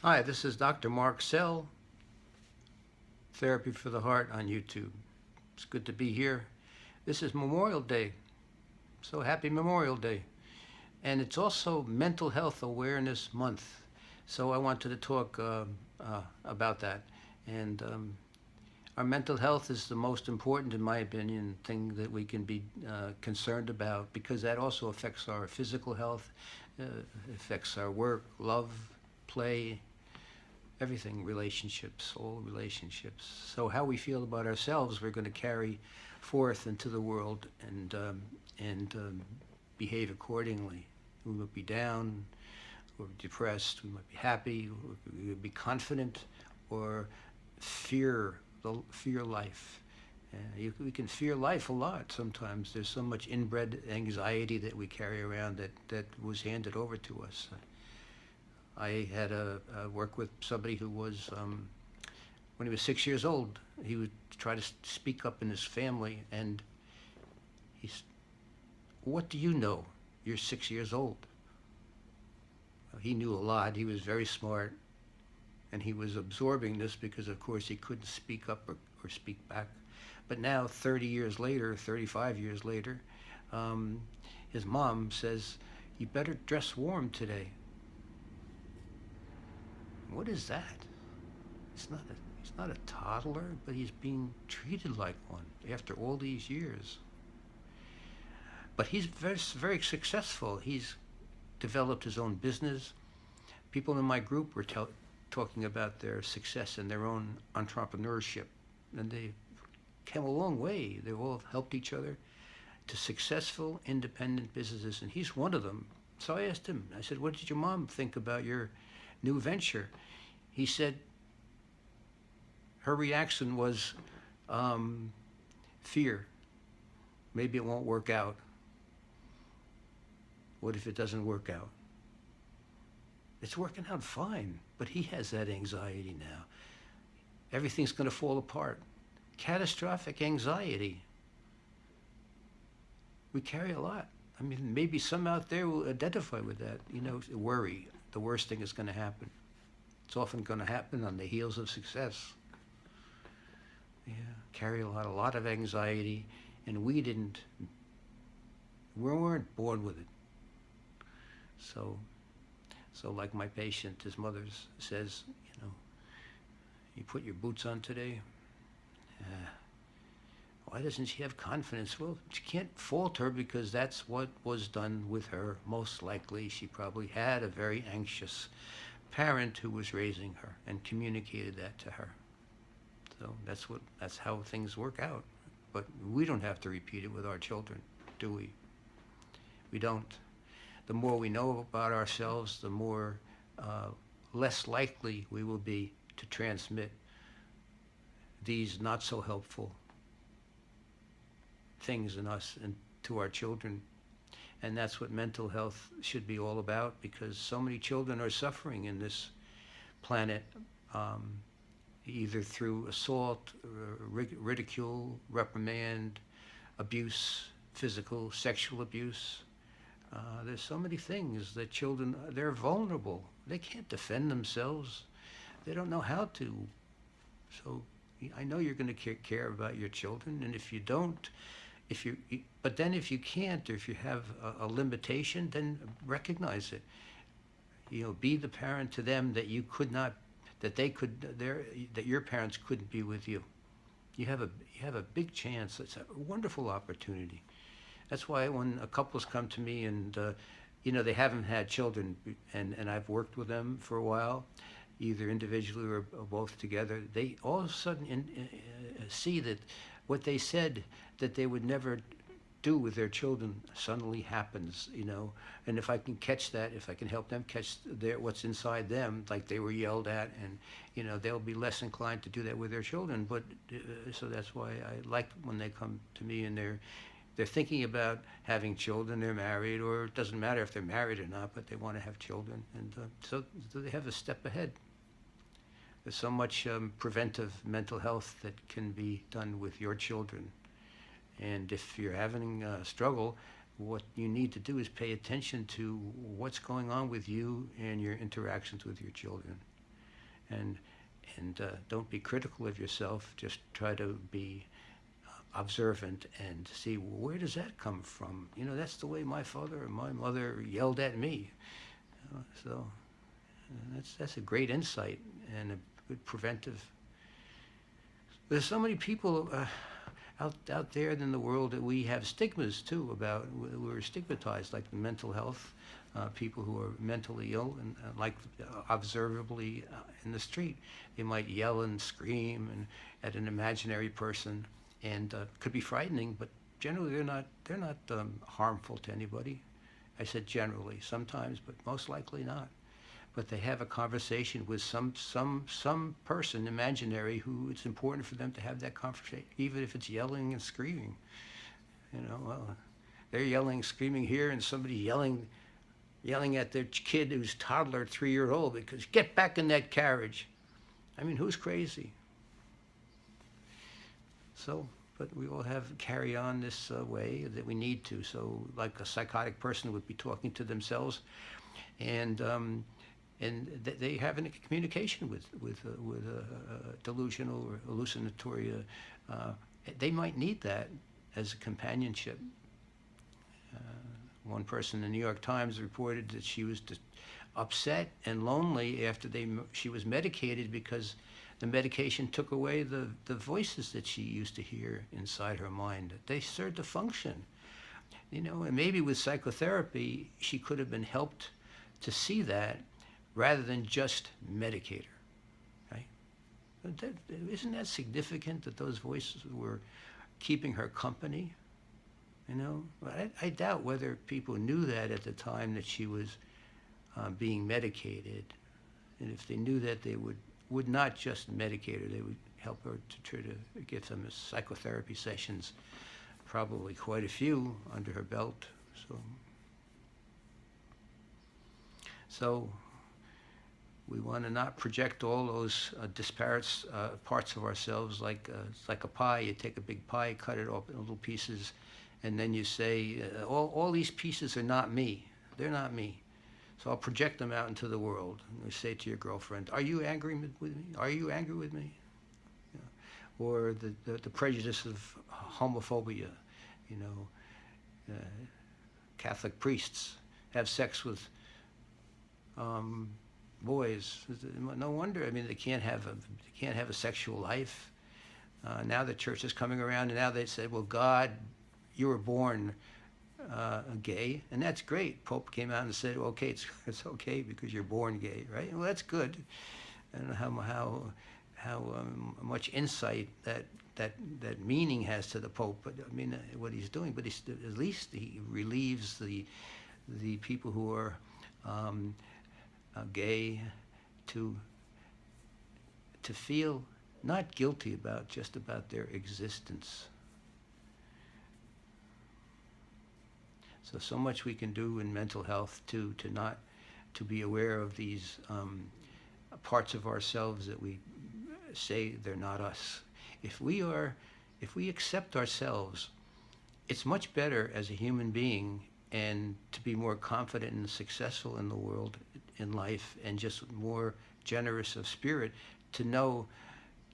Hi, this is Dr. Mark Sehl, Therapy for the Heart on YouTube. It's good to be here. This is Memorial Day, so happy Memorial Day. And it's also Mental Health Awareness Month, so I wanted to talk about that. And our mental health is the most important, in my opinion, thing that we can be concerned about because that also affects our physical health, uh, affects our work, love, play, everything, relationships, all relationships. So how we feel about ourselves, we're going to carry forth into the world and behave accordingly. We might be down or depressed. We might be happy. Or we might be confident or fear life. We can fear life a lot sometimes. There's so much inbred anxiety that we carry around that was handed over to us. I had a work with somebody who was, when he was 6 years old, he would try to speak up in his family, and he's, what do you know? You're 6 years old. He knew a lot. He was very smart, and he was absorbing this because, of course, he couldn't speak up or speak back. But now, 30 years later, 35 years later, his mom says, "You better dress warm today." What is that? He's not a toddler, but he's being treated like one after all these years. But he's very, very successful. He's developed his own business. People in my group were talking about their success and their own entrepreneurship, and they came a long way. They've all helped each other to successful independent businesses, and he's one of them. So I asked him, I said, "What did your mom think about your new venture?" He said her reaction was fear. Maybe it won't work out. What if it doesn't work out? It's working out fine, but he has that anxiety now. Everything's going to fall apart. Catastrophic anxiety. We carry a lot. I mean, maybe some out there will identify with that. Worry. The worst thing is going to happen. It's often going to happen on the heels of success. Yeah, carry a lot of anxiety, and we weren't born with it. So like my patient, his mother says, "You put your boots on today? Why doesn't she have confidence?" Well, she can't fault her because that's what was done with her. Most likely, she probably had a very anxious parent who was raising her and communicated that to her. So that's how things work out. But we don't have to repeat it with our children, do we? We don't. The more we know about ourselves, the more less likely we will be to transmit these not so helpful things in us and to our children. And that's what mental health should be all about, because so many children are suffering in this planet, either through assault, ridicule, reprimand, abuse, physical, sexual abuse. There's so many things that children, they're vulnerable. They can't defend themselves. They don't know how to. So I know you're going to care about your children, and if you don't, but then if you can't, or if you have a limitation, then recognize it. Be the parent to them that you could not, that your parents couldn't be with you. You have a big chance. It's a wonderful opportunity. That's why when couples come to me and they haven't had children, and I've worked with them for a while, either individually or both together, they all of a sudden see that what they said that they would never do with their children suddenly happens, and if I can catch that, if I can help them catch what's inside them, like they were yelled at, and they'll be less inclined to do that with their children. But so that's why I like when they come to me and they're thinking about having children, they're married, or it doesn't matter if they're married or not, but they want to have children, and so they have a step ahead. There's so much preventive mental health that can be done with your children. And if you're having a struggle, what you need to do is pay attention to what's going on with you and your interactions with your children. and don't be critical of yourself. Just try to be observant and see, well, where does that come from? You know, that's the way my father or my mother yelled at me. So that's a great insight and a good preventive. There's so many people out there in the world that we have stigmas too about. We're stigmatized, like the mental health, people who are mentally ill, and like observably in the street, they might yell and scream and at an imaginary person, and could be frightening, but generally they're not harmful to anybody. I said generally, sometimes, but most likely not. But they have a conversation with some person imaginary who it's important for them to have that conversation, even if it's yelling and screaming. You know, well, they're yelling, screaming here, and somebody yelling at their kid who's toddler, 3-year-old, because get back in that carriage. I mean, who's crazy? So, but we all have carry on this way that we need to. So, like a psychotic person would be talking to themselves, and they have a communication with delusional or hallucinatory. They might need that as a companionship. One person in the New York Times reported that she was upset and lonely after she was medicated because the medication took away the voices that she used to hear inside her mind. They served a function. You know, and maybe with psychotherapy, she could have been helped to see that rather than just medicate her, right? Isn't that significant that those voices were keeping her company? You know, I doubt whether people knew that at the time that she was being medicated. And if they knew that, they would not just medicate her, they would help her to try to get some psychotherapy sessions, probably quite a few under her belt. So we want to not project all those disparate parts of ourselves like a pie. You take a big pie, cut it up in little pieces, and then you say, all these pieces are not me. They're not me. So I'll project them out into the world. And you say to your girlfriend, are you angry with me? Are you angry with me? Yeah. Or the prejudice of homophobia. You know, Catholic priests have sex with boys. No wonder. I mean, they can't have a sexual life. Now the church is coming around, and now they said, well, God, you were born gay, and that's great. Pope came out and said, well, okay, it's okay because you're born gay, right? Well, that's good. I don't know how much insight that meaning has to the Pope, but I mean what he's doing. But at least he relieves the people who are gay to feel not guilty about their existence. So much we can do in mental health to be aware of these parts of ourselves that we say they're not us. If we accept ourselves, it's much better as a human being and to be more confident and successful in the world, in life, and just more generous of spirit to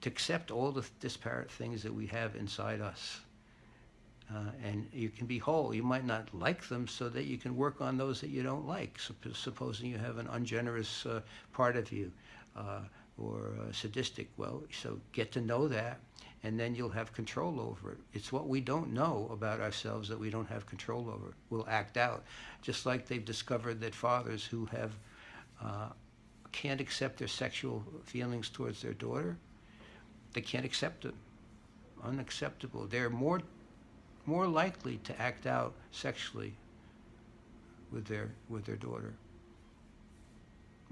accept all the disparate things that we have inside us. And you can be whole. You might not like them, so that you can work on those that you don't like. Supposing you have an ungenerous part of you or sadistic, well, so get to know that, and then you'll have control over it. It's what we don't know about ourselves that we don't have control over. We'll act out. Just like they've discovered that fathers who have can't accept their sexual feelings towards their daughter, they can't accept them. Unacceptable. They're more likely to act out sexually with their daughter.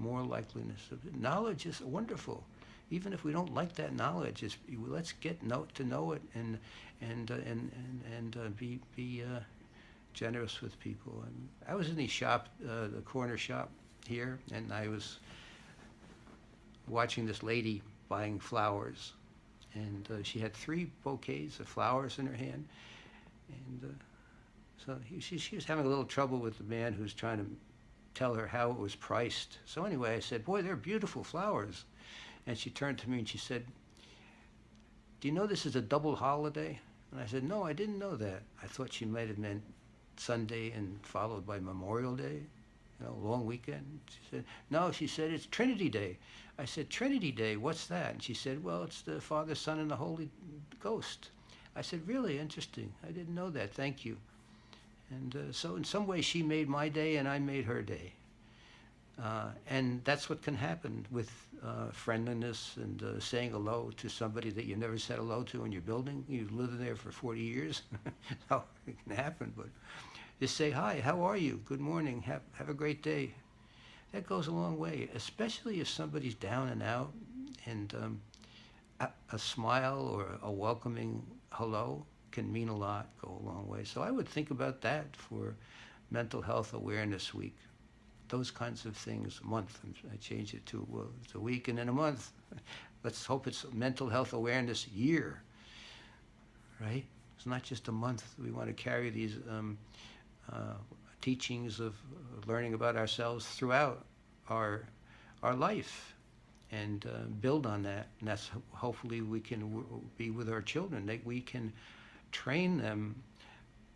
More likeliness of it. Knowledge is wonderful, even if we don't like that knowledge. Let's get to know it and be generous with people. And I was in the shop, the corner shop here, and I was watching this lady buying flowers, and she had 3 bouquets of flowers in her hand. And so she was having a little trouble with the man who's trying to tell her how it was priced. So anyway, I said, boy, they're beautiful flowers. And she turned to me and she said, "Do you know this is a double holiday?" And I said, "No, I didn't know that." I thought she might have meant Sunday and followed by Memorial Day, long weekend. She said, "No," she said, "it's Trinity Day." I said, "Trinity Day, what's that?" And she said, "Well, it's the Father, Son, and the Holy Ghost." I said, "Really interesting. I didn't know that. Thank you." And so in some way she made my day and I made her day. And that's what can happen with friendliness and saying hello to somebody that you never said hello to in your building. You live there for 40 years. So it can happen, but just say, "Hi, how are you? Good morning. Have a great day." That goes a long way, especially if somebody's down and out, and a smile or a welcoming hello can mean a lot, go a long way. So I would think about that for Mental Health Awareness Week. Those kinds of things, a month. I changed it to, well, it's a week and then a month. Let's hope it's Mental Health Awareness Year, right? It's not just a month. We want to carry these teachings of learning about ourselves throughout our life and build on that. And that's hopefully we can be with our children, that we can train them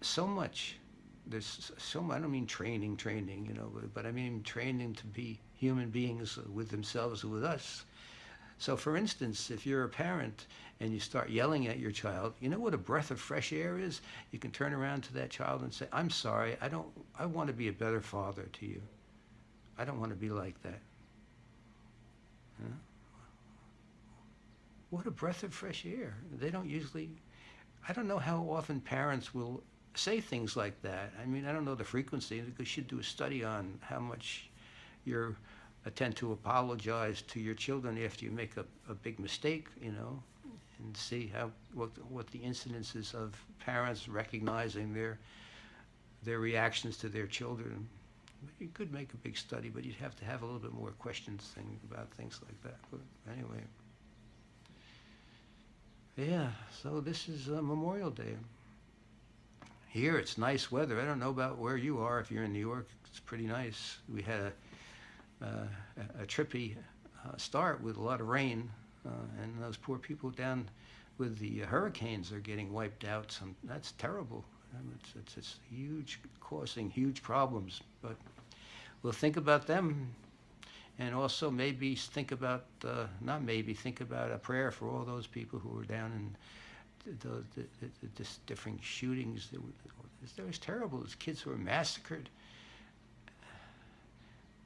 so much. There's so much, I don't mean training, but I mean training to be human beings with themselves and with us. So for instance, if you're a parent and you start yelling at your child, you know what a breath of fresh air is? You can turn around to that child and say, "I'm sorry, I want to be a better father to you. I don't want to be like that." Huh? What a breath of fresh air. They don't usually, I don't know how often parents will say things like that. I mean, I don't know the frequency. You should do a study on how much you tend to apologize to your children after you make a big mistake, and see what the incidences of parents recognizing their reactions to their children. You could make a big study, but you'd have to have a little bit more questions about things like that. But anyway. Yeah, so this is Memorial Day. Here it's nice weather. I don't know about where you are. If you're in New York, it's pretty nice. We had a trippy start with a lot of rain, and those poor people down with the hurricanes are getting wiped out. That's terrible. It's huge, causing huge problems. But we'll think about them, and also maybe think about, think about a prayer for all those people who were down in the different shootings. It was terrible. Those kids were massacred.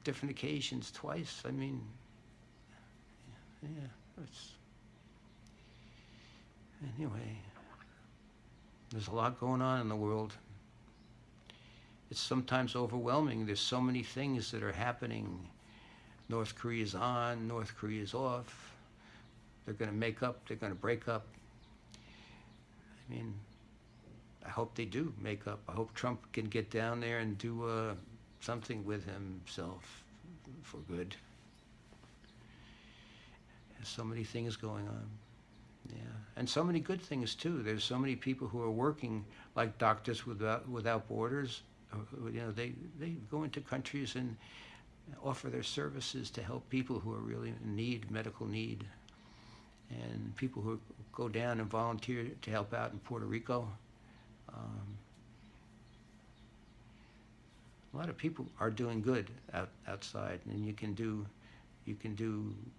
Different occasions, twice. I mean, yeah, anyway, there's a lot going on in the world. It's sometimes overwhelming. There's so many things that are happening. North Korea's on, North Korea's off. They're going to make up, they're going to break up. I mean, I hope they do make up. I hope Trump can get down there and do something with himself for good. There's so many things going on. Yeah, and so many good things too. There's so many people who are working like Doctors Without Borders. They go into countries and offer their services to help people who are really in medical need, and people who go down and volunteer to help out in Puerto Rico. A lot of people are doing good outside, and you can do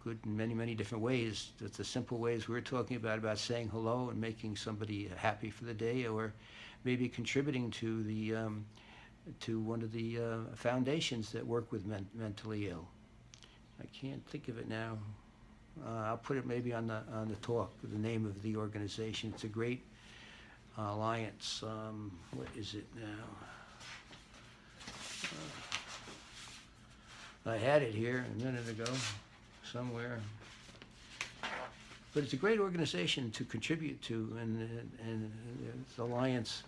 good in many, many different ways. It's the simple ways we were talking about saying hello and making somebody happy for the day, or maybe contributing to to one of the foundations that work with mentally ill. I can't think of it now. I'll put it maybe on the talk, the name of the organization. It's a great alliance. What is it now? I had it here a minute ago somewhere. But it's a great organization to contribute to, and it's Alliance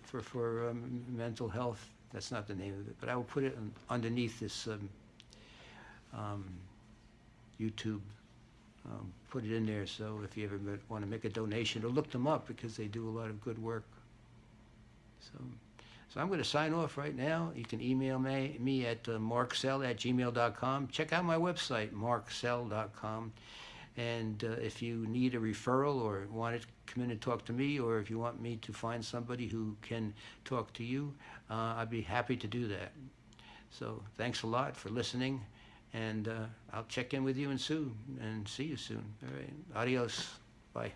for Mental Health. That's not the name of it, but I will put it underneath this YouTube. Put it in there, so if you ever want to make a donation, or look them up, because they do a lot of good work. So I'm going to sign off right now. You can email me at marksehl@gmail.com. Check out my website, marksehl.com. And if you need a referral or want to come in and talk to me, or if you want me to find somebody who can talk to you, I'd be happy to do that. So thanks a lot for listening, and I'll check in with you soon and see you soon. All right. Adios. Bye.